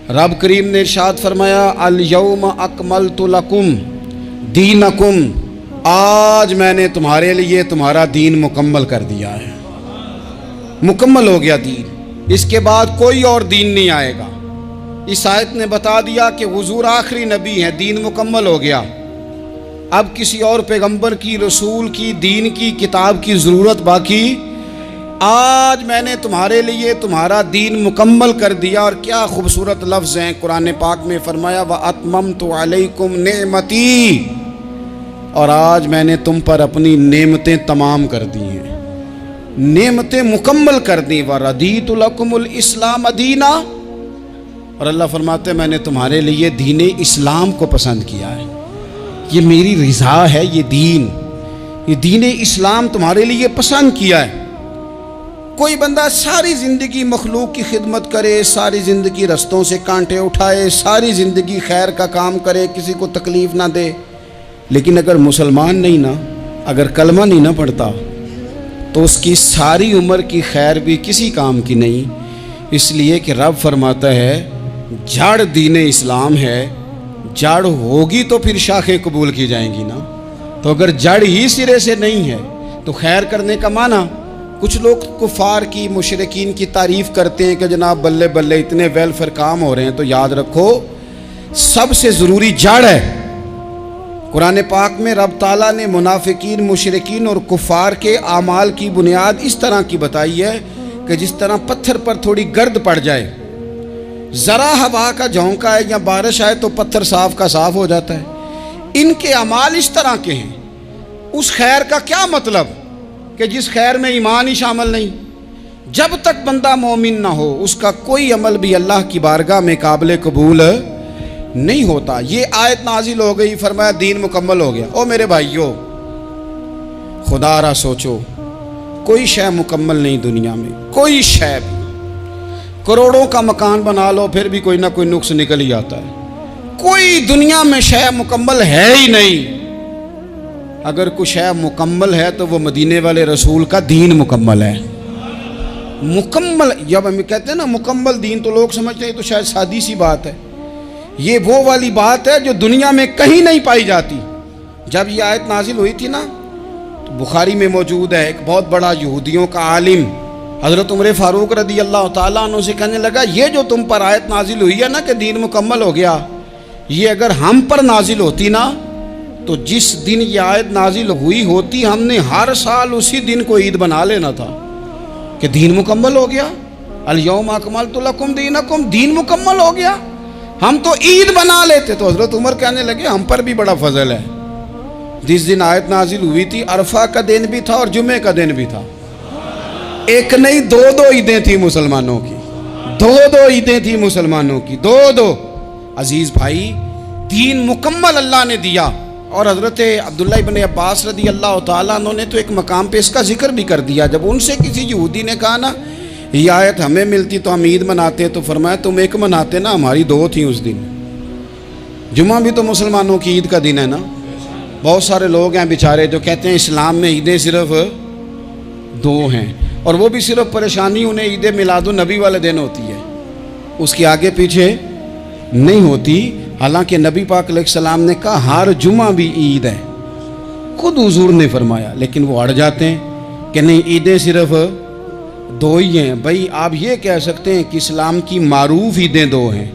रब करीम ने इरशाद फरमाया अल यौम अकमलतु लकुम दीनकुम, आज मैंने तुम्हारे लिए तुम्हारा दीन मुकम्मल कर दिया है। मुकम्मल हो गया दीन, इसके बाद कोई और दीन नहीं आएगा। इस आयत ने बता दिया कि हुजूर आखिरी नबी हैं, दीन मुकम्मल हो गया। अब किसी और पैगंबर की, रसूल की, दीन की, किताब की ज़रूरत बाकी। आज मैंने तुम्हारे लिए तुम्हारा दीन मुकम्मल कर दिया। और क्या खूबसूरत लफ्ज़ हैं कुरान पाक में, फरमाया व अतममतु अलैकुम नेमती, और आज मैंने तुम पर अपनी नेमतें तमाम कर दी हैं, नेमतें मुकम्मल कर दी। व रदीतु लकुमुल इस्लाम दीना, और अल्लाह फरमाते मैंने तुम्हारे लिए दीन इस्लाम को पसंद किया है, ये मेरी रिज़ा है, ये दीन इस्लाम तुम्हारे लिए पसंद किया है। कोई बंदा सारी ज़िंदगी मखलूक की खिदमत करे, सारी ज़िंदगी रस्तों से कांटे उठाए, सारी ज़िंदगी खैर का काम करे, किसी को तकलीफ़ ना दे, लेकिन अगर मुसलमान नहीं ना, अगर कलमा नहीं ना पढ़ता, तो उसकी सारी उम्र की खैर भी किसी काम की नहीं। इसलिए कि रब फरमाता है जड़ दीन इस्लाम है, जड़ होगी तो फिर शाखें कबूल की जाएंगी ना। तो अगर जड़ ही सिरे से नहीं है तो खैर करने का माना। कुछ लोग कुफार की, मुशरिकीन की तारीफ़ करते हैं कि जनाब बल्ले बल्ले इतने वेलफेयर काम हो रहे हैं, तो याद रखो सबसे ज़रूरी जड़ है। कुरान पाक में रब ताला ने मुनाफिकीन, मुशरिकीन और कुफार के आमाल की बुनियाद इस तरह की बताई है कि जिस तरह पत्थर पर थोड़ी गर्द पड़ जाए, ज़रा हवा का झोंका है या बारिश आए तो पत्थर साफ का साफ हो जाता है। इनके अमाल इस तरह के हैं। उस खैर का क्या मतलब कि जिस खैर में ईमान ही शामिल नहीं। जब तक बंदा मोमिन ना हो उसका कोई अमल भी अल्लाह की बारगाह में काबिल कबूल नहीं होता। ये आयत नाजिल हो गई, फरमाया दीन मुकम्मल हो गया। ओ मेरे भाइयों, खुदारा सोचो, कोई शय मुकम्मल नहीं दुनिया में, कोई शय भी। करोड़ों का मकान बना लो फिर भी कोई ना कोई नुक्स निकल ही आता है। कोई दुनिया में शय मुकम्मल है ही नहीं। अगर कुछ शय मुकम्मल है तो वो मदीने वाले रसूल का दीन मुकम्मल है। मुकम्मल, जब हम कहते हैं ना मुकम्मल दीन, तो लोग समझते हैं तो शायद सादी सी बात है। ये वो वाली बात है जो दुनिया में कहीं नहीं पाई जाती। जब ये आयत नाजिल हुई थी ना, तो बुखारी में मौजूद है, एक बहुत बड़ा यहूदियों का आलिम हज़रत उमर फ़ारूक रदी अल्लाह ताला अन्हु से कहने लगा, ये जो तुम पर आयत नाजिल हुई है ना कि दीन मुकम्मल हो गया, ये अगर हम पर नाजिल होती ना, तो जिस दिन ये आयत नाजिल हुई होती हमने हर साल उसी दिन को ईद बना लेना था कि दीन मुकम्मल हो गया। अल यौम अकमलतु लकुम दीनकुम, दीन मुकम्मल हो गया। हम तो ईद बना लेते। तो हज़रत उमर कहने लगे हम पर भी बड़ा फजल है। जिस दिन आयत नाजिल हुई थी अरफा का दिन भी था और जुमे का दिन भी था। एक नहीं, दो ईदें थी मुसलमानों की, दो ईदें थी मुसलमानों की, दो। अजीज भाई, दीन मुकम्मल अल्लाह ने दिया। और हज़रत अब्दुल्लाह इब्न अब्बास रदी अल्लाह ताला अन्हु ने तो एक मकाम पे इसका जिक्र भी कर दिया। जब उनसे किसी यहूदी ने कहा ना ये आयत हमें मिलती तो हम ईद मनाते, तो फरमाया तुम एक मनाते ना, हमारी दो थी उस दिन। जुमा भी तो मुसलमानों की ईद का दिन है ना। बहुत सारे लोग हैं बेचारे जो कहते हैं इस्लाम में ईदें सिर्फ दो हैं, और वो भी सिर्फ परेशानी उन्हें ईद मिलादुन नबी वाले दिन होती है, उसके आगे पीछे नहीं होती। हालांकि नबी पाक अलैहिस्सलाम ने कहा हर जुमा भी ईद है, खुद हुजूर ने फरमाया, लेकिन वो अड़ जाते हैं कि नहीं ईदें सिर्फ दो ही हैं। भाई आप ये कह सकते हैं कि इस्लाम की मारूफ ईदें दो हैं,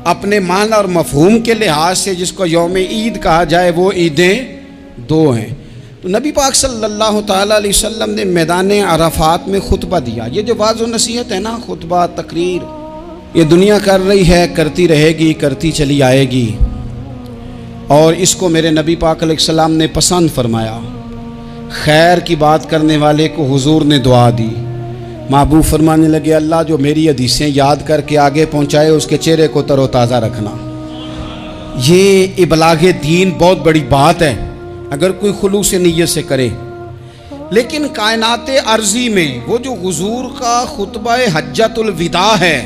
अपने माना और मफहूम के लिहाज से जिसको यौम ईद कहा जाए वो ईदें दो हैं। तो नबी पाक सल्लल्लाहु ताला अलैहि वसल्लम ने मैदान अराफात में खुतबा दिया। ये जो वाज़ व नसीहत है ना, खुतबा तकरीर, ये दुनिया कर रही है, करती रहेगी, करती चली आएगी। और इसको मेरे नबी पाक अलैहिस्सलाम ने पसंद फरमाया। खैर की बात करने वाले को हुजूर ने दुआ दी। महबूब फरमाने लगे अल्लाह जो मेरी हदीसें याद करके आगे पहुँचाए उसके चेहरे को तरोताज़ा रखना। ये इबलागे दीन बहुत बड़ी बात है अगर कोई खुलूस से नीयत से करे। लेकिन कायनात अर्जी में वो जो हुजूर का खुतबा हज्जतुल विदा है,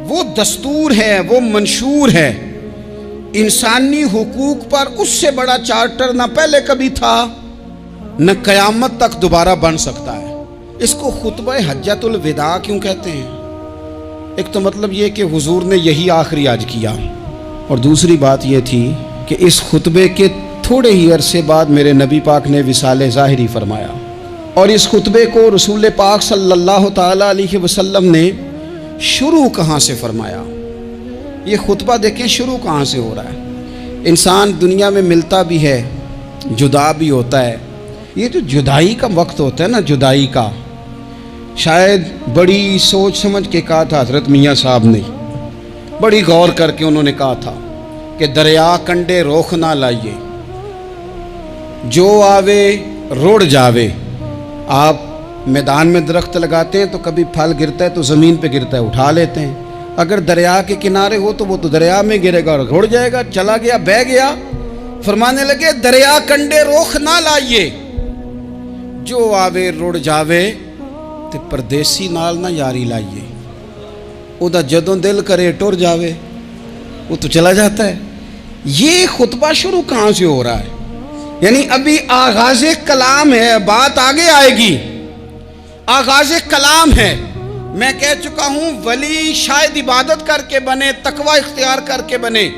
वो दस्तूर है, वो मंशूर है। इंसानी हुकूक पर उससे बड़ा चार्टर न पहले कभी था न क़यामत तक दोबारा बन सकता है। इसको खुतबा हज्जतुल विदा क्यों कहते हैं? एक तो मतलब ये कि हुजूर ने यही आखिरी आज किया, और दूसरी बात ये थी कि इस खुतबे के थोड़े ही अरसे बाद मेरे नबी पाक ने विसाले ज़ाहिरी फरमाया, और इस खुतबे को रसूल पाक सल्लल्लाहु ताला अलैहि वसल्लम ने शुरू कहाँ से फरमाया। ये खुतबा देखें शुरू कहाँ से हो रहा है। इंसान दुनिया में मिलता भी है, जुदा भी होता है। ये जो जुदाई का वक्त होता है ना, जुदाई का, शायद बड़ी सोच समझ के कहा था हज़रत मियाँ साहब ने, बड़ी गौर करके उन्होंने कहा था कि दरिया कंडे रोख ना लाइए, जो आवे रुड़ जावे। आप मैदान में दरख्त लगाते हैं तो कभी फल गिरता है तो ज़मीन पे गिरता है, उठा लेते हैं। अगर दरिया के किनारे हो तो वो तो दरिया में गिरेगा और रुड़ जाएगा, चला गया, बह गया। फरमाने लगे दरिया कंडे रोख ना लाइए, जो आवे रुड़ जावे, ते परदेसी नाल ना यारी लाइए। उदा जदों दिल करे टुर जावे, वो तो चला जाता है। ये खुतबा शुरू कहाँ से हो रहा है? यानी अभी आगाज़े कलाम है, बात आगे आएगी। आगाज़े कलाम है। मैं कह चुका हूँ वली शायद इबादत करके बने, तकवा इख्तियार करके बने।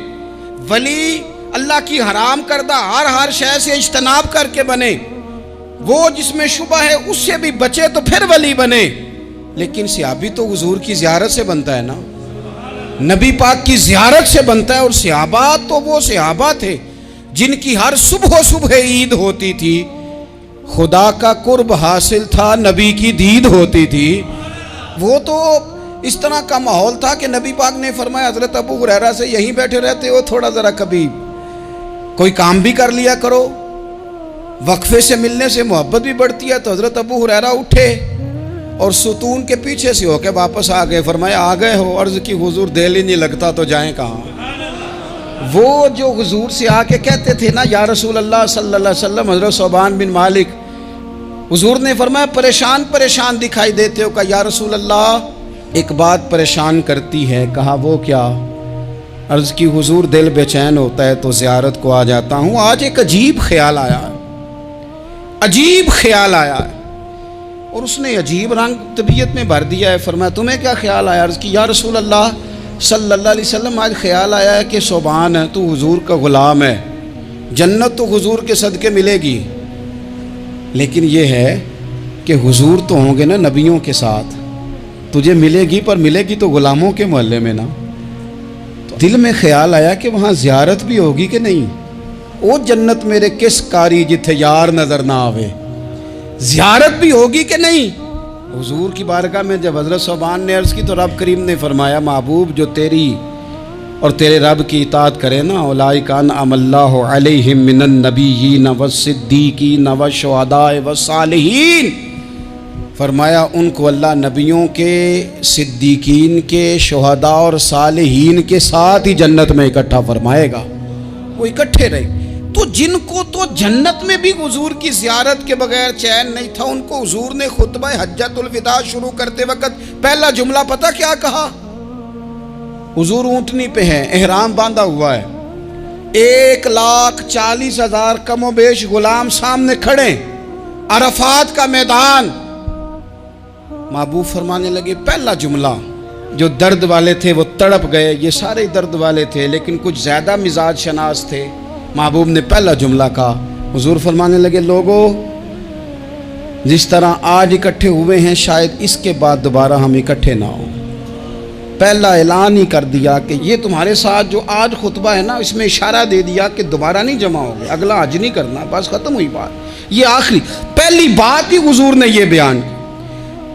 वली अल्लाह की हराम करदा हर शय से इज्तनाब करके बने। वो जिसमें शुबा है उससे भी बचे तो फिर वली बने। लेकिन सहाबी तो हुजूर की ज़ियारत से बनता है ना, नबी पाक की ज़ियारत से बनता है। और सहाबा तो वो सहाबा थे जिनकी हर सुबह ईद होती थी, खुदा का कुर्ब हासिल था, नबी की दीद होती थी। वो तो इस तरह का माहौल था कि नबी पाक ने फरमाया हज़रत अबू हुरैरा से, यहीं बैठे रहते हो, थोड़ा ज़रा कभी कोई काम भी कर लिया करो। वक्फे से मिलने से मोहब्बत भी बढ़ती है। तो हज़रत अबू हुरैरा उठे और सुतून के पीछे से होके वापस आ गए। फरमाया आ गए हो? अर्ज़ की हुजूर दिल ही नहीं लगता तो जाएं कहाँ। वो जो हुजूर से आके कहते थे ना, या रसूल अल्लाह सल्लल्लाहु अलैहि वसल्लम, हज़रत सोबान बिन मालिक, हुजूर ने फरमाया परेशान परेशान दिखाई देते हो। कहा या रसूल अल्लाह एक बात परेशान करती है। कहा वो क्या? अर्ज़ की हुजूर दिल बेचैन होता है तो ज़ियारत को आ जाता हूँ। आज एक अजीब ख्याल आया, अजीब ख्याल आया है, और उसने अजीब रंग तबीयत में भर दिया है। फरमाया तुम्हें क्या ख्याल आया? अर्ज़ की या रसूल अल्लाह सल्लल्लाहु अलैहि वसल्लम, आज ख्याल आया है कि सोबान है, तू हुजूर का ग़ुलाम है, जन्नत तो हुजूर के सदक़े मिलेगी। लेकिन ये है कि हुजूर तो होंगे ना नबियों के साथ, तुझे मिलेगी, पर मिलेगी तो ग़ुलामों के मोहल्ले में ना। तो दिल में ख्याल आया कि वहाँ ज़ियारत भी होगी कि नहीं। ओ जन्नत मेरे किस कारी जिथे यार नज़र ना आवे, ज़ियारत भी होगी कि नहीं। हुजूर की बारगाह में जब हज़रत सोबान ने अर्ज़ की तो रब करीम ने फरमाया महबूब जो तेरी और तेरे रब की इताअत करे ना, उलाइका अनअमल्लाहु अलैहिम मिनन नबिय्यीन वस्सिद्दीकीन वशुहदाए वस्सालिहीन। फरमाया उनको अल्लाह नबियों के, सिद्दीकीन के, शुहदा और सालिहीन के साथ ही जन्नत में इकट्ठा फरमाएगा। वो इकट्ठे रहे। तो जिनको तो जन्नत में भी हुजूर की ज़ियारत के बगैर चैन नहीं था, उनको हुजूर ने खुतबा हज्जतुल विदा शुरू करते वक्त पहला जुमला पता क्या कहा? हुजूर ऊँटनी पे हैं, एहराम बांधा हुआ है, 1,40,000 कमोबेश गुलाम सामने खड़े, अरफात का मैदान। महबूब फरमाने लगे पहला जुमला, जो दर्द वाले थे वो तड़प गए, ये सारे दर्द वाले थे लेकिन कुछ ज़्यादा मिजाज शनास थे। महबूब ने पहला जुमला कहा। हुजूर फरमाने लगे लोगों, जिस तरह आज इकट्ठे हुए हैं शायद इसके बाद दोबारा हम इकट्ठे ना हों। पहला ऐलान ही कर दिया कि ये तुम्हारे साथ जो आज खुतबा है ना, इसमें इशारा दे दिया कि दोबारा नहीं जमा होगे, अगला हज नहीं करना, बस ख़त्म हुई बात। ये आखिरी पहली बात ही हुजूर ने ये बयान की।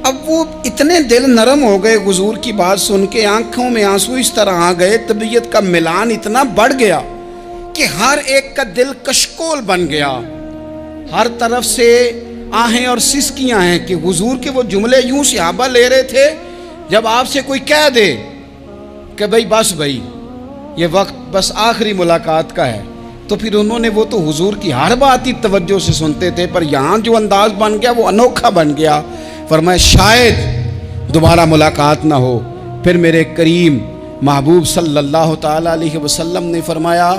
अब वो इतने दिल नरम हो गए हुजूर की बात सुन के, आंखों में आंसू इस तरह आ गए, तबीयत का मिलान इतना बढ़ गया कि हर एक का दिल कशकोल बन गया। हर तरफ से आहें और सिसकियां हैं कि हुजूर के वो जुमले यूं सहाबा ले रहे थे, जब आपसे कोई कह दे कि भाई बस भाई ये वक्त बस आखिरी मुलाकात का है, तो फिर उन्होंने वो तो हुजूर की हर बात ही तवज्जो से सुनते थे, पर यहाँ जो अंदाज बन गया वो अनोखा बन गया। फरमाया शायद दोबारा मुलाकात ना हो। फिर मेरे करीम महबूब सल्लल्लाहु ताला अलैहि वसल्लम ने फरमाया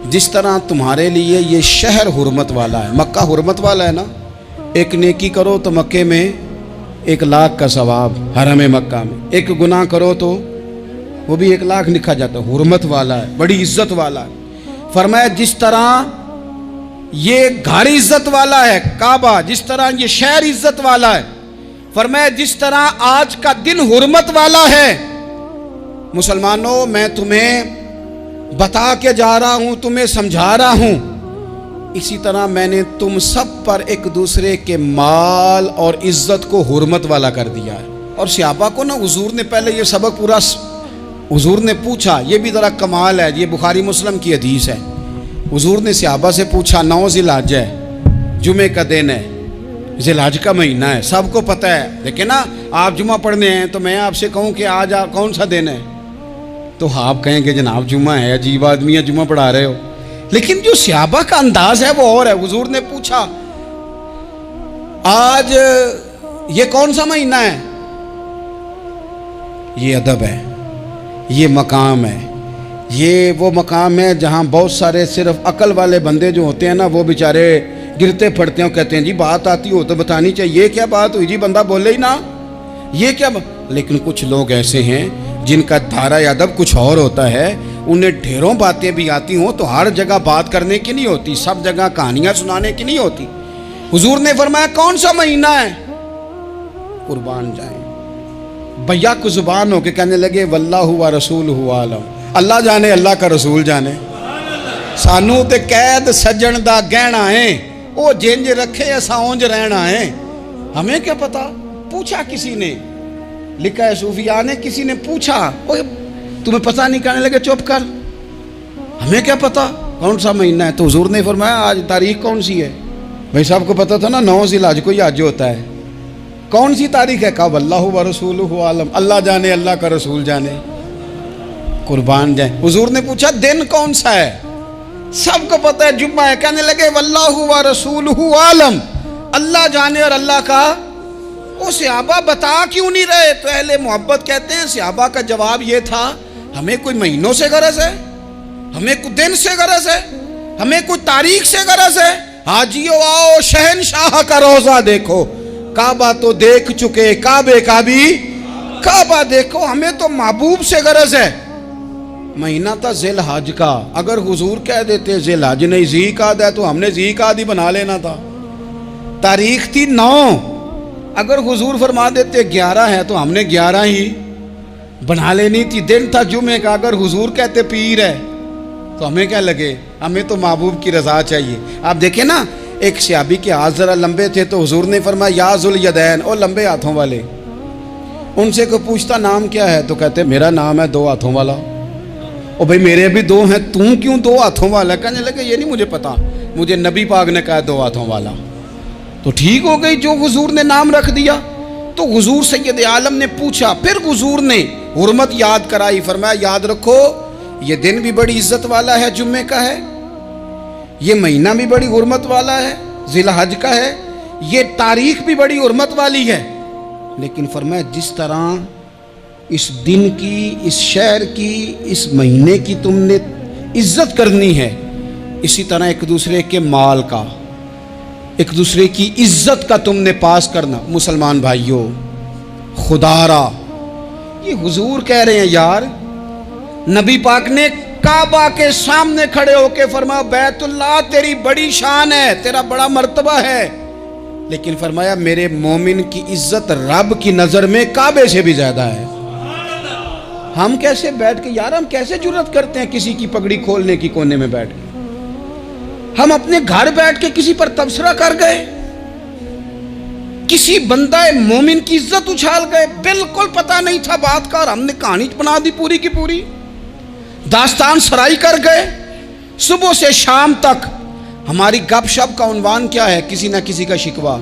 जिस तरह तुम्हारे लिए ये शहर हुर्मत वाला है, मक्का हुर्मत वाला है ना, एक नेकी करो तो मक्के में 1,00,000 का सवाब, हरम मक्का में एक गुनाह करो तो वो भी 1 लाख लिखा जाता है, हुर्मत वाला है, बड़ी इज्जत वाला है। फरमाया जिस तरह ये घर इज्जत वाला है काबा, जिस तरह ये शहर इज्जत वाला है, फरमाया जिस तरह आज का दिन हुर्मत वाला है। मुसलमानों, मैं तुम्हें बता के जा रहा हूं, तुम्हें समझा रहा हूं, इसी तरह मैंने तुम सब पर एक दूसरे के माल और इज्जत को हुर्मत वाला कर दिया है। और सहाबा को ना हुजूर ने पहले ये सबक पूरा, हुजूर ने पूछा, ये भी ज़रा कमाल है, ये बुखारी मुस्लिम की हदीस है। हुजूर ने सहाबा से पूछा, 9 ज़िलहज है, जुमे का दिन है, ज़िलहज का महीना है, सबको पता है, लेकिन ना आप जुमा पढ़ने हैं तो मैं आपसे कहूँ कि आज आप कौन सा दिन है, तो आप कहेंगे जनाब जुमा है, अजीब आदमी है, जुमा पढ़ा रहे हो। लेकिन जो सहाबा का अंदाज है वो और है। हुजूर ने पूछा, आज ये कौन सा महीना है? ये अदब है, ये मकाम है, ये वो मकाम है जहाँ बहुत सारे सिर्फ अकल वाले बंदे जो होते हैं ना, वो बेचारे गिरते पड़ते हैं, कहते हैं जी बात आती हो तो बतानी चाहिए, ये क्या बात हुई जी, बंदा बोले ही ना, ये क्या। लेकिन कुछ लोग ऐसे हैं जिनका धारा अदब कुछ और होता है, उन्हें ढेरों बातें भी आती हों तो हर जगह बात करने की नहीं होती, सब जगह कहानियां सुनाने की नहीं होती। हुजूर ने फरमाया कौन सा महीना है? कुर्बान जाए भैया को जुबान होके कहने लगे वल्लाहु व रसूलहु आलम, अल्लाह जाने, अल्लाह का रसूल जाने। सानू ते कैद सज्जन दा गहना है, वो जिंज रखे असा उंज रहना है, हमें क्या पता। पूछा किसी ने, लिखा है सूफिया ने, किसी ने पूछा, ओए तुम्हें पता नहीं, कहने लगे चुप कर, हमें क्या पता कौन सा महीना है। तो हुजूर ने फरमाया आज तारीख कौन सी है? भाई साहब को पता था ना 9 ज़िलहज को ही आज होता है, कौन सी तारीख है? कहा वल्लाहु व रसूलहु आलम, अल्लाह जाने, अल्लाह का रसूल जाने। कुर्बान जाए। हुजूर ने पूछा दिन कौन सा है? सबको पता है जुम्मा है, कहने लगे वल्लाहु व रसूलहु आलम, अल्लाह जाने और अल्लाह का। वो सहाबा बता क्यों नहीं रहे? तो अहले मोहब्बत कहते हैं सहाबा का जवाब ये था, हमें कोई महीनों से गरज है, हमें कोई दिन से गरज है, हमें कोई तारीख से गरज है। हाजियो आओ शहनशाह का रोजा देखो, काबा तो देख चुके, काबे का भी काबा देखो, हमें तो महबूब से गरज है। महीना था ज़िलहज का, अगर हुजूर कह देते ज़िलहज नहीं ज़ीक़ाद है तो हमने ज़ीक़ाद ही बना लेना था। तारीख थी 9, अगर हुजूर फरमा देते 11 है तो हमने 11 ही बना लेनी थी। दिन था जुमे का, अगर हुजूर कहते पीर है तो हमें क्या लगे, हमें तो महबूब की रज़ा चाहिए। आप देखें ना, एक सहाबी के हाथ ज़रा लंबे थे तो हुजूर ने फरमाया या ज़ुल यदैन, ओ लंबे हाथों वाले। उनसे कोई पूछता नाम क्या है तो कहते मेरा नाम है 2 हाथों वाला। ओ भाई मेरे भी 2 हैं, तू क्यों 2 हाथों वाला? कहने लगे ये नहीं मुझे पता, मुझे नबी पाक ने कहा 2 हाथों वाला। तो ठीक हो गई, जो हुजूर ने नाम रख दिया। तो हुजूर सैयद आलम ने पूछा, फिर हुजूर ने हुर्मत याद कराई, फरमाया याद रखो ये दिन भी बड़ी इज्जत वाला है, जुम्मे का है, ये महीना भी बड़ी हुर्मत वाला है, ज़िलहज का है, ये तारीख भी बड़ी हुर्मत वाली है। लेकिन फरमाया जिस तरह इस दिन की, इस शहर की, इस महीने की तुमने इज्जत करनी है, इसी तरह एक दूसरे के माल का, एक दूसरे की इज्जत का तुमने पास करना। मुसलमान भाइयों, खुदारा ये हुजूर कह रहे हैं यार, नबी पाक ने काबा के सामने खड़े होके फरमाया बैतुल्लाह तेरी बड़ी शान है, तेरा बड़ा मर्तबा है, लेकिन फरमाया मेरे मोमिन की इज्जत रब की नजर में काबे से भी ज्यादा है। हम कैसे बैठ के यार, हम कैसे जुर्रत करते हैं किसी की पगड़ी खोलने की कोने में बैठ के? हम अपने घर बैठ के किसी पर तबसरा कर गए, किसी बंदा मोमिन की इज्जत उछाल गए, बिल्कुल पता नहीं था बात का और हमने कहानी बना दी पूरी की पूरी, दास्तान सराई कर गए। सुबह से शाम तक हमारी गपशप का उन्वान क्या है? किसी न किसी का शिकवा,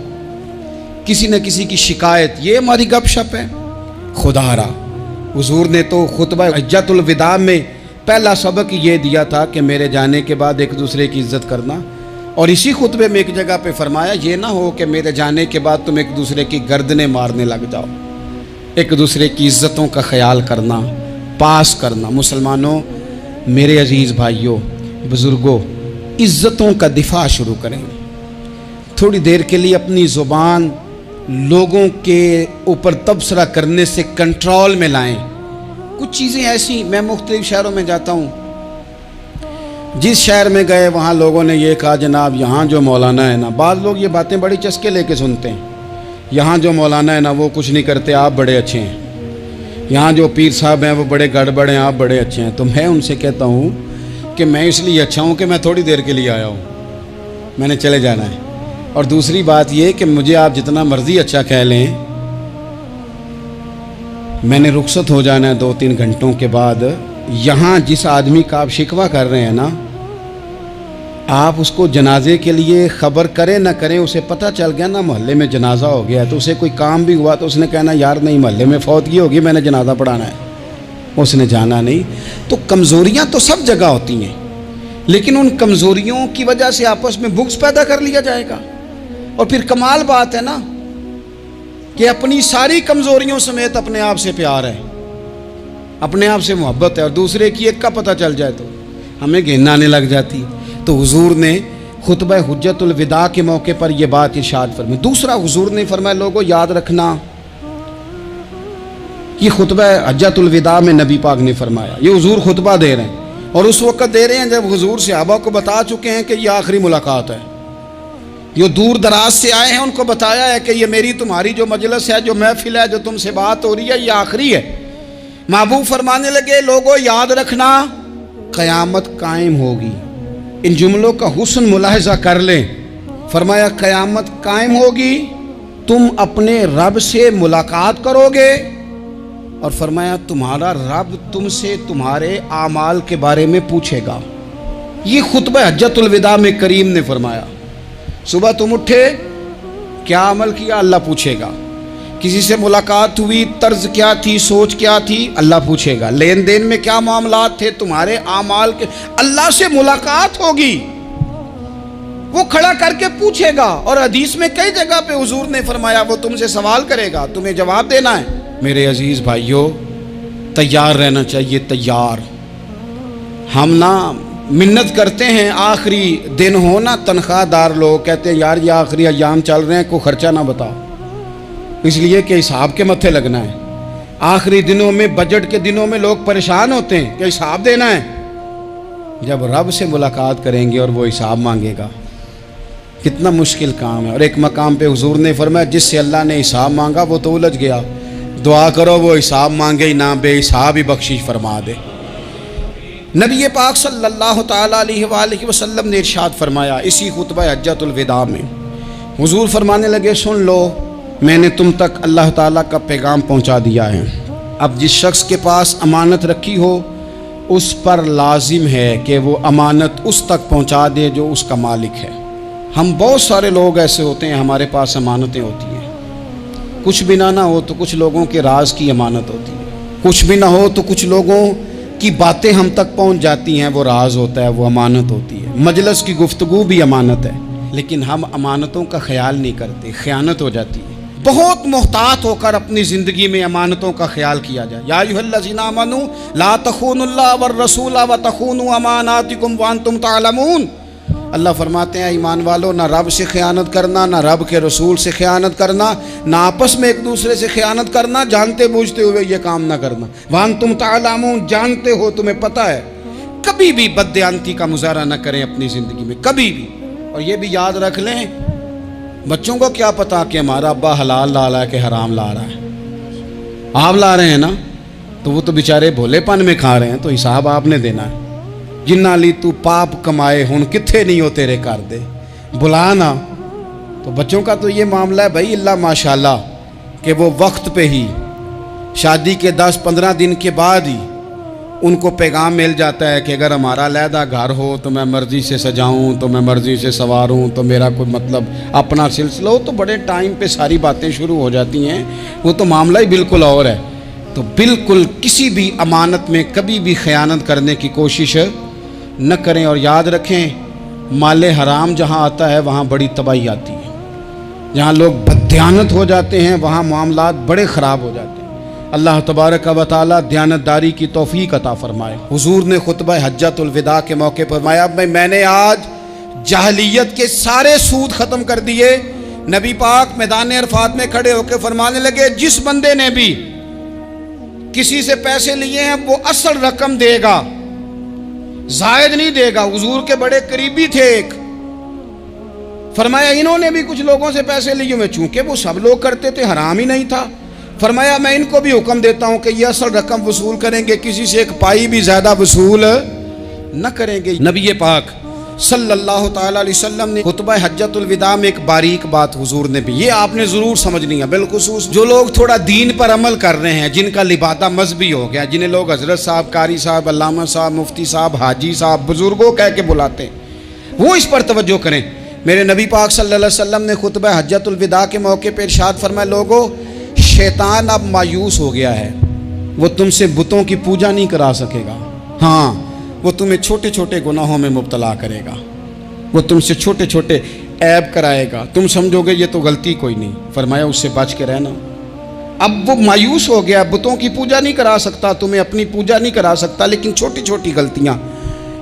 किसी न किसी की शिकायत, ये हमारी गपशप है। खुदारा हुजूर ने तो खुतबा हज्जतुल विदा में पहला सबक ये दिया था कि मेरे जाने के बाद एक दूसरे की इज्जत करना, और इसी खुतबे में एक जगह पे फरमाया ये ना हो कि मेरे जाने के बाद तुम एक दूसरे की गर्दनें मारने लग जाओ, एक दूसरे की इज्जतों का ख्याल करना, पास करना। मुसलमानों, मेरे अजीज़ भाइयों, बुज़ुर्गों, इज्जतों का दिफा शुरू करें। थोड़ी देर के लिए अपनी ज़ुबान लोगों के ऊपर तबसरा करने से कंट्रोल में लाएं। कुछ चीज़ें ऐसी, मैं मुख्तलिफ शहरों में जाता हूँ, जिस शहर में गए वहाँ लोगों ने ये कहा जनाब यहाँ जो मौलाना है ना, बाद लोग ये बातें बड़ी चस्के लेके सुनते हैं, यहाँ जो मौलाना है ना वो कुछ नहीं करते, आप बड़े अच्छे हैं, यहाँ जो पीर साहब हैं वो बड़े गड़बड़ हैं, आप बड़े अच्छे हैं। तो मैं उनसे कहता हूँ कि मैं इसलिए अच्छा हूँ कि मैं थोड़ी देर के लिए आया हूँ, मैंने चले जाना है। और दूसरी बात ये कि मुझे आप जितना मर्ज़ी अच्छा कह लें, मैंने रुखसत हो जाना है 2-3 घंटों के बाद। यहाँ जिस आदमी का आप शिकवा कर रहे हैं ना, आप उसको जनाजे के लिए ख़बर करें ना करें, उसे पता चल गया ना मोहल्ले में जनाजा हो गया है, तो उसे कोई काम भी हुआ तो उसने कहना यार नहीं मोहल्ले में फौतगी होगी, मैंने जनाजा पढ़ाना है, उसने जाना नहीं। तो कमज़ोरियाँ तो सब जगह होती हैं, लेकिन उन कमज़ोरियों की वजह से आपस में बुग़्ज़ पैदा कर लिया जाएगा। और फिर कमाल बात है ना कि अपनी सारी कमज़ोरियों समेत अपने आप से प्यार है, अपने आप से मोहब्बत है, और दूसरे की एक का पता चल जाए तो हमें घिन आने लग जाती। तो हुजूर ने खुतबा हुज्जतुल विदा के मौके पर यह बात इरशाद फरमाई। दूसरा हुजूर ने फरमाया लोगों याद रखना, ये खुतबा हज्जतुल विदा में नबी पाक ने फरमाया, ये हुजूर खुतबा दे रहे हैं और उस वक़्त दे रहे हैं जब हुजूर सहाबा को बता चुके हैं कि ये आखिरी मुलाकात है। जो दूर दराज से आए हैं उनको बताया है कि ये मेरी तुम्हारी जो मजलिस है, जो महफिल है, जो तुमसे बात हो रही है, ये आखिरी है। महबूब फरमाने लगे लोगों याद रखना क़यामत कायम होगी। इन जुमलों का हुस्न मुलाहिजा कर लें। फरमाया क़यामत कायम होगी, तुम अपने रब से मुलाकात करोगे, और फरमाया तुम्हारा रब तुमसे तुम्हारे आमाल के बारे में पूछेगा। ये खुतबा हज्जतुल विदा में करीम ने फरमाया, सुबह तुम उठे क्या अमल किया, अल्लाह पूछेगा। किसी से मुलाकात हुई, तर्ज क्या थी, सोच क्या थी, अल्लाह पूछेगा। लेन देन में क्या मामलात थे, तुम्हारे आमाल के, अल्लाह से मुलाकात होगी, वो खड़ा करके पूछेगा। और हदीस में कई जगह पे हुजूर ने फरमाया वो तुमसे सवाल करेगा, तुम्हें जवाब देना है। मेरे अजीज़ भाइयों, तैयार रहना चाहिए, तैयार। हम ना मिन्नत करते हैं आखिरी दिन हो ना, तनख्वाहदार लोग कहते हैं यार ये आखिरी अयाम चल रहे हैं, कोई खर्चा ना बताओ, इसलिए कि हिसाब के मत्थे लगना है। आखिरी दिनों में, बजट के दिनों में लोग परेशान होते हैं कि हिसाब देना है। जब रब से मुलाकात करेंगे और वो हिसाब मांगेगा, कितना मुश्किल काम है। और एक मकाम पे हुजूर ने फरमाया जिससे अल्लाह ने हिसाब मांगा वो तो उलझ गया, दुआ करो वो हिसाब मांगे ही ना, बेहिसाब ही बख्शिश फरमा दे। नबी पाक सल्लल्लाहु तआला अलैहि वसल्लम ने इरशाद फरमाया इसी खुतबा हज्जतुल विदा में, हुजूर फरमाने लगे सुन लो, मैंने तुम तक अल्लाह ताला का पैगाम पहुंचा दिया है। अब जिस शख्स के पास अमानत रखी हो उस पर लाजिम है कि वो अमानत उस तक पहुंचा दे जो उसका मालिक है। हम बहुत सारे लोग ऐसे होते हैं, हमारे पास अमानतें होती हैं, कुछ भी ना हो तो कुछ लोगों के राज की अमानत होती है, कुछ भी ना हो तो कुछ लोगों की बातें हम तक पहुंच जाती हैं, वो राज होता है, वो अमानत होती है। मजलिस की गुफ्तगू भी अमानत है, लेकिन हम अमानतों का ख्याल नहीं करते, ख़यानत हो जाती है। बहुत मोहतात होकर अपनी ज़िंदगी में अमानतों का ख्याल किया जाए। या अय्युहल्लज़ीना आमनू ला तख़ूनुल्लाह वर रसूला व तख़ूनू अमानातिकुम व अंतुम तालमून। अल्लाह फरमाते हैं ईमान वालों, ना रब से ख़यानत करना, ना रब के रसूल से ख़यानत करना, ना आपस में एक दूसरे से ख़यानत करना, जानते बूझते हुए ये काम ना करना। व अंतुम तालमून, जानते हो, तुम्हें पता है। कभी भी बददियानती का मुजाहरा न करें अपनी ज़िंदगी में, कभी भी। और ये भी याद रख लें, बच्चों को क्या पता कि हमारा अब्बा हलाल ला रहा है कि हराम ला रहा है। आप ला रहे हैं ना, तो वो तो बेचारे भोलेपन में खा रहे हैं, तो हिसाब आपने देना है। जिन्ना ली तू पाप कमाए हुन किथे नहीं हो तेरे कर दे, बुला ना। तो बच्चों का तो ये मामला है भाई, अल्लाह माशाल्लाह कि वो वक्त पे ही शादी के 10-15 दिन के बाद ही उनको पैगाम मिल जाता है कि अगर हमारा अलहदा घर हो तो मैं मर्ज़ी से सजाऊं, तो मैं मर्ज़ी से सवारूं, तो मेरा कोई मतलब अपना सिलसिला हो, तो बड़े टाइम पे सारी बातें शुरू हो जाती हैं। वो तो मामला ही बिल्कुल और है। तो बिल्कुल किसी भी अमानत में कभी भी ख़यानत करने की कोशिश न करें। और याद रखें, माले हराम जहाँ आता है वहाँ बड़ी तबाही आती है। जहाँ लोग बददियानत हो जाते हैं वहाँ मामलात बड़े ख़राब हो जाते हैं। अल्लाह तबारक व तआला दयानतदारी की तौफीक अता फरमाए। हुजूर ने खुतबा हज्जतुल विदा के मौके पर फरमाया मैंने आज जाहलियत के सारे सूद ख़त्म कर दिए। नबी पाक मैदान अरफात में खड़े होकर फरमाने लगे जिस बंदे ने भी किसी से पैसे लिए हैं वो असल रकम देगा, जायद नहीं देगा। हुजूर के बड़े करीबी थे एक, फरमाया इन्होंने भी कुछ लोगों से पैसे लिए हुए, चूंकि वो सब लोग करते थे, हराम ही नहीं था। फरमाया मैं इनको भी हुक्म देता हूं कि ये असल रकम वसूल करेंगे, किसी से एक पाई भी ज्यादा वसूल न करेंगे। नबी पाक सल्लल्लाहु ताला अलैहि वसल्लम ने खुतबा हज्जतुल विदा में एक बारीक बात हुजूर ने भी, ये आपने जरूर समझनी है, बिलखुसूस जो लोग थोड़ा दीन पर अमल कर रहे हैं, जिनका लिबादा मजहबी हो गया, जिन्हें लोग हजरत साहब, कारी साहब, अल्लामा साहब, मुफ्ती साहब, हाजी साहब, बुजुर्गों कह के बुलाते हैं, वो इस पर तवज्जो करें। मेरे नबी पाक सल्लल्लाहु अलैहि वसल्लम ने खुतबा हज्जतुल विदा के मौके पर इरशाद फरमाया, लोगों शैतान अब मायूस हो गया है, वो तुमसे बुतों की पूजा नहीं करा सकेगा। हाँ, वो तुम्हें छोटे छोटे गुनाहों में मुब्तला करेगा, वो तुमसे छोटे छोटे ऐब कराएगा, तुम समझोगे ये तो गलती कोई नहीं। फरमाया उससे बच के रहना। अब वो मायूस हो गया, बुतों की पूजा नहीं करा सकता, तुम्हें अपनी पूजा नहीं करा सकता, लेकिन छोटी छोटी गलतियां।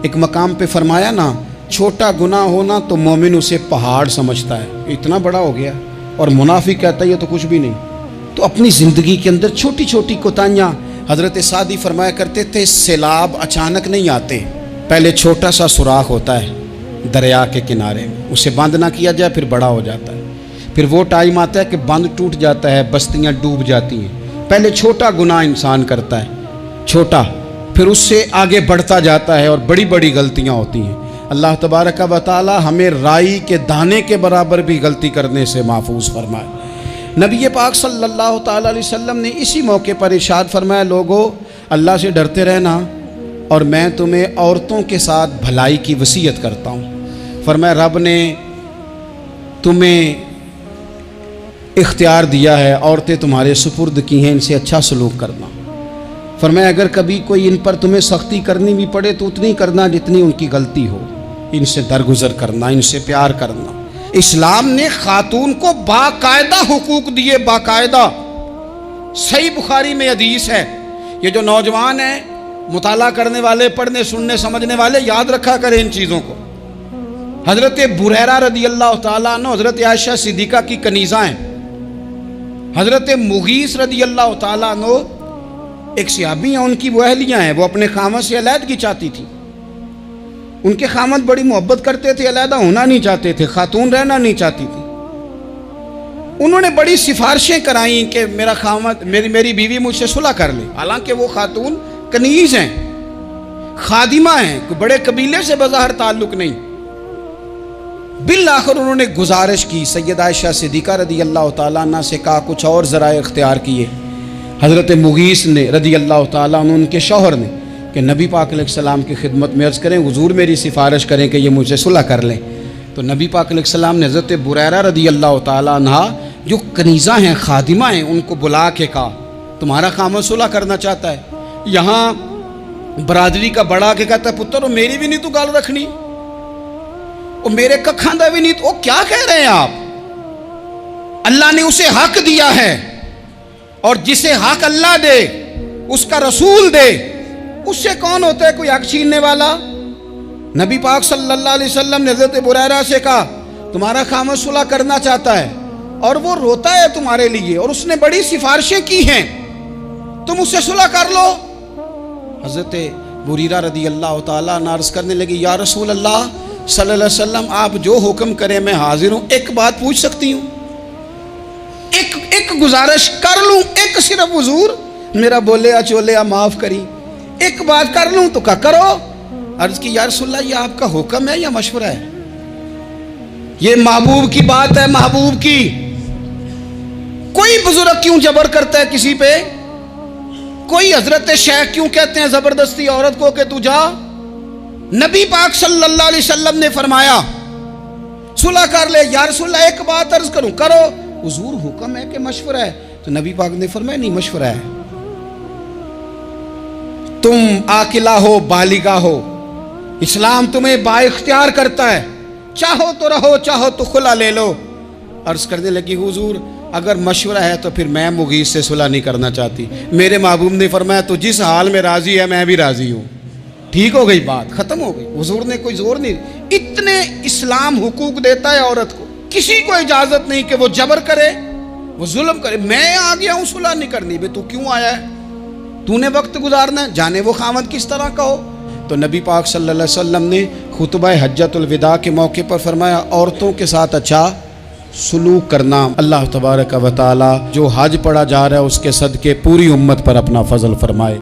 एक मकाम पे फरमाया ना, छोटा गुनाह होना तो मोमिन उसे पहाड़ समझता है, इतना बड़ा हो गया, और मुनाफिक कहता है ये तो कुछ भी नहीं। तो अपनी ज़िंदगी के अंदर छोटी छोटी कोताहियाँ, हज़रत सादी फरमाया करते थे, सैलाब अचानक नहीं आते, पहले छोटा सा सुराख होता है दरिया के किनारे, उसे बंद ना किया जाए फिर बड़ा हो जाता है, फिर वो टाइम आता है कि बंद टूट जाता है, बस्तियाँ डूब जाती हैं। पहले छोटा गुनाह इंसान करता है, छोटा, फिर उससे आगे बढ़ता जाता है और बड़ी बड़ी गलतियाँ होती हैं। अल्लाह तबारक व तआला हमें राई के दाने के बराबर भी गलती करने से महफूज फरमाए। नबी पाक सल्लल्लाहु ताला अलैहि वसल्लम ने इसी मौके पर इरशाद फरमाया, लोगों अल्लाह से डरते रहना और मैं तुम्हें औरतों के साथ भलाई की वसीयत करता हूँ। फरमाया रब ने तुम्हें इख्तियार दिया है, औरतें तुम्हारे सुपुर्द की हैं, इनसे अच्छा सलूक करना। फरमाया अगर कभी कोई इन पर तुम्हें सख्ती करनी भी पड़े तो उतनी करना जितनी उनकी गलती हो, इनसे दरगुजर करना, इनसे प्यार करना। इस्लाम ने खातून को बाकायदा हुकूक दिए, बाकायदा। सही बुखारी में हदीस है, ये जो नौजवान हैं, मुताला करने वाले, पढ़ने सुनने समझने वाले, याद रखा करें इन चीज़ों को। हज़रत बुरैरा रदी अल्लाह तआला अन्हु हज़रत आयशा सिद्दीक़ा की कनीज़ा हैं। हज़रत मुगीस रदी अल्लाह तआला अन्हु एक सहाबी हैं, उनकी वो अहलियाँ हैं, वो अपने खामद से अलहदगी चाहती थी। उनके खामद बड़ी मोहब्बत करते थे, अलहदा होना नहीं चाहते थे, खातून रहना नहीं चाहती थी। उन्होंने बड़ी सिफारिशें कराई कि मेरा खामद, मेरी बीवी मुझसे सुलह कर ले। हालांकि वो खातून कनीज हैं, खादिमा हैं, कोई बड़े कबीले से बज़ाहिर ताल्लुक नहीं। बिल आखिर उन्होंने गुजारिश की, सैयदा आयशा सिद्दीक़ा रदी अल्लाह तआला अन्हा से कहा, कुछ और ज़राए इख्तियार किए। हज़रत मुगीस ने रदी अल्लाह तआला अन्हु, उनके शौहर ने, कि नबी पाक अलैहिस्सलाम की खिदमत में अर्ज़ करें, हुजूर मेरी सिफारिश करें कि ये मुझसे सुलह कर लें। तो नबी पाक अलैहिस्सलाम ने हज़रत बुरैरा रदी अल्लाह तआला अन्हा, जो कनीज़ा हैं, खादिमा हैं, उनको बुला के कहा, तुम्हारा खामद सुलह करना चाहता है। यहाँ बरादरी का बड़ा के कहता है, पुत्र मेरी भी नहीं तू गल रखनी, और मेरे कखा दा भी नहीं, तो क्या कह रहे हैं आप? अल्लाह ने उसे हक दिया है, और जिसे हक अल्लाह दे उसका रसूल दे, उससे कौन होता है कोई हक छीनने वाला? नबी पाक सल्लल्लाहु अलैहि वसल्लम ने हज़रत बुरैरा से कहा, तुम्हारा खामद सुलह करना चाहता है और वो रोता है तुम्हारे लिए, और उसने बड़ी सिफारिशें की हैं, तुम उससे सुलह कर लो। हज़रत बुरीरा रदी अल्लाह तआला अन्हा अर्ज़ करने लगी, या रसूल अल्लाह सल्लल्लाहु अलैहि वसल्लम, आप जो हुक्म करें मैं हाजिर हूँ। एक बात पूछ सकती हूँ? एक गुजारिश कर लूँ, एक सिर्फ हुजूर मेरा बोले चोले माफ़ करी, एक बात कर लूँ? तो क्या करो? अर्ज़ की, या रसूल अल्लाह ये आपका हुक्म है या मशवरा है? ये महबूब की बात है, महबूब की। कोई बुजुर्ग क्यों जबर करता है किसी पे? कोई हजरत शेख क्यों कहते हैं जबरदस्ती औरत को कि तू जा? नबी पाक सल्लल्लाहु अलैहि वसल्लम ने फरमाया सुलह कर ले। या रसूल अल्लाह एक बात अर्ज करूं, करो। हुजूर हुक्म है कि मशवरा है? तो नबी पाक ने फरमाया नहीं, मशवरा है। तुम आकिला हो, बालिगा हो, इस्लाम तुम्हें बाइख्तियार करता है, चाहो तो रहो, चाहो तो खुला ले लो। अर्ज करने लगी, हुजूर अगर मशवरा है तो फिर मैं मुगीस से सुलह नहीं करना चाहती। मेरे महबूब ने फरमाया तो जिस हाल में राजी है मैं भी राजी हूँ। ठीक हो गई बात, खत्म हो गई। हुजूर ने कोई जोर नहीं, इतने इस्लाम हुकूक देता है औरत को, किसी को इजाजत नहीं कि वो जबर करे, वो जुल्म करे। मैं आ गया हूँ सुलह नहीं करनी, बे तू क्यों आया है? तूने वक्त गुजारना है, जाने वो खामद किस तरह का हो। तो नबी पाक सल्लल्लाहु अलैहि वसल्लम ने खुतबा हज्जतुल विदा के मौके पर फरमाया, औरतों के साथ अच्छा सुलूक करना। अल्लाह तबारक व तआला जो हज पढ़ा जा रहा है उसके सदके पूरी उम्मत पर अपना फजल फरमाए।